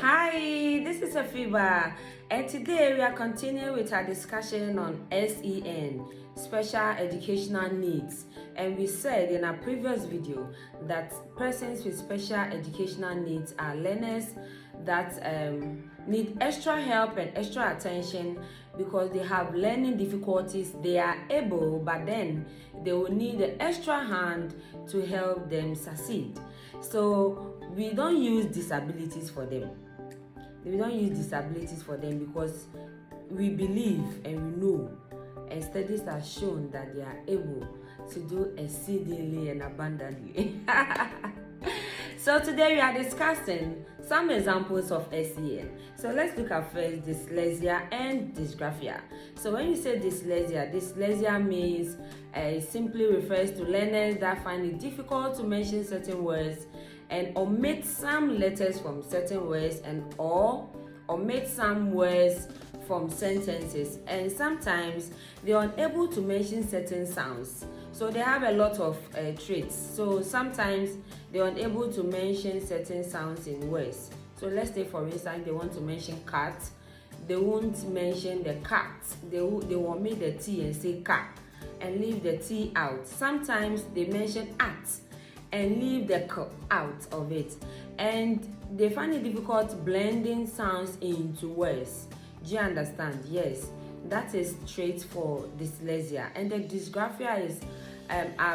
Hi, this is Afiba, and today we are continuing with our discussion on SEN, Special Educational Needs. And we said in our previous video that persons with special educational needs are learners that need extra help and extra attention because they have learning difficulties. They are able, but then they will need an extra hand to help them succeed. So we don't use disabilities for them. We don't use disabilities for them because we believe and we know, and studies have shown that they are able to do exceedingly and abundantly. So today we are discussing some examples of SEN. So let's look at first dyslexia and dysgraphia. So when you say dyslexia means it simply refers to learners that find it difficult to mention certain words and omit some letters from certain words or omit some words from sentences, and sometimes they are unable to mention certain sounds. So they have a lot of traits. So sometimes they are unable to mention certain sounds in words. So let's say for instance they want to mention cat, they won't mention the cat. They will omit the T and say cat and leave the T out. Sometimes they mention at and leave the k out of it, and they find it difficult blending sounds into words. Do you understand? Yes, that is trait for dyslexia. And the dysgraphia is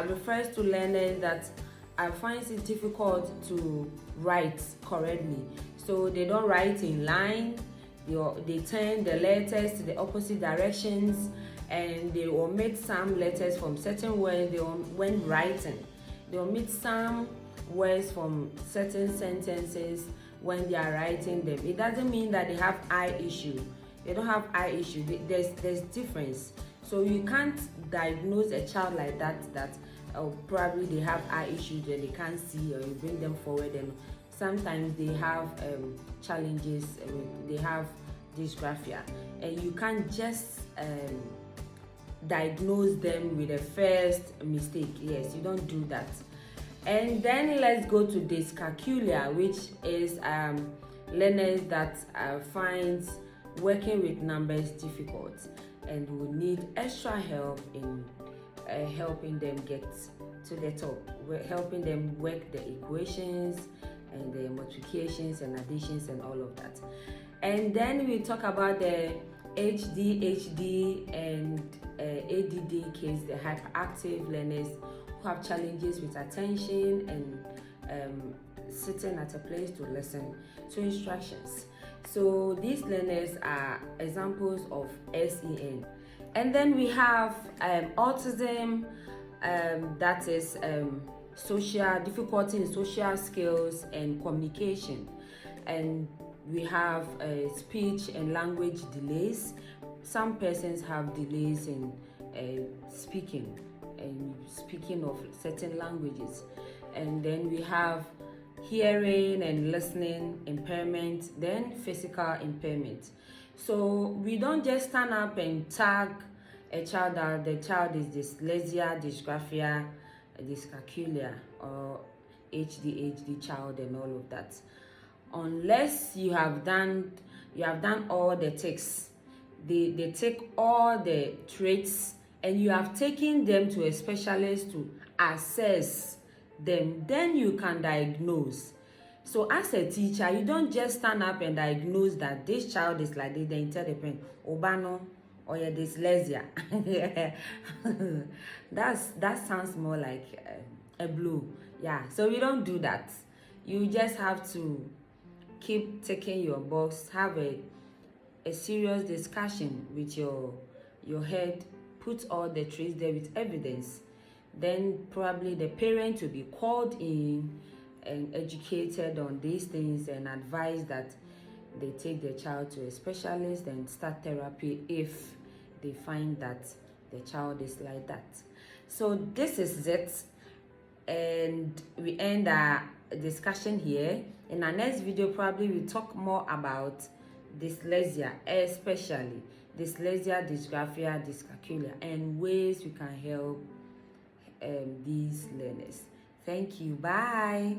refers to learners that finds it difficult to write correctly. So they don't write in line, they turn the letters to the opposite directions, and they omit some letters from certain words when writing. They omit some words from certain sentences when they are writing them. It doesn't mean that they have eye issue. They don't have eye issue. There's difference. So you can't diagnose a child like that probably they have eye issues and they can't see, or you bring them forward and sometimes they have challenges. They have dysgraphia, and you can't just diagnose them with the first mistake. Yes, you don't do that. And then let's go to dyscalculia, which is learners that find working with numbers difficult and will need extra help in helping them get to the top. We're helping them work the equations and the multiplications and additions and all of that. And then we talk about the ADHD and ADD case, the hyperactive learners who have challenges with attention and sitting at a place to listen to instructions. So these learners are examples of SEN. And then we have autism, that is social difficulty in social skills and communication. And we have speech and language delays. Some persons have delays in speaking of certain languages. And then we have hearing and listening impairment, then physical impairment. So we don't just stand up and tag a child that the child is dyslexia, dysgraphia, dyscalculia, or ADHD child and all of that, unless you have done all the ticks. They take all the traits and you have taken them to a specialist to assess them, then you can diagnose. So as a teacher, you don't just stand up and diagnose that this child is like this, then tell the parent, Obano, or your dyslexia. That sounds more like a blow. Yeah, so we don't do that. You just have to keep taking your box, have a serious discussion with your head, put all the traits there with evidence. Then probably the parent will be called in and educated on these things and advised that they take their child to a specialist and start therapy if they find that the child is like that. So this is it, and we end our discussion here. In our next video, probably we'll talk more about dyslexia, especially dyslexia, dysgraphia, dyscalculia, and ways we can help these learners. Thank you. Bye.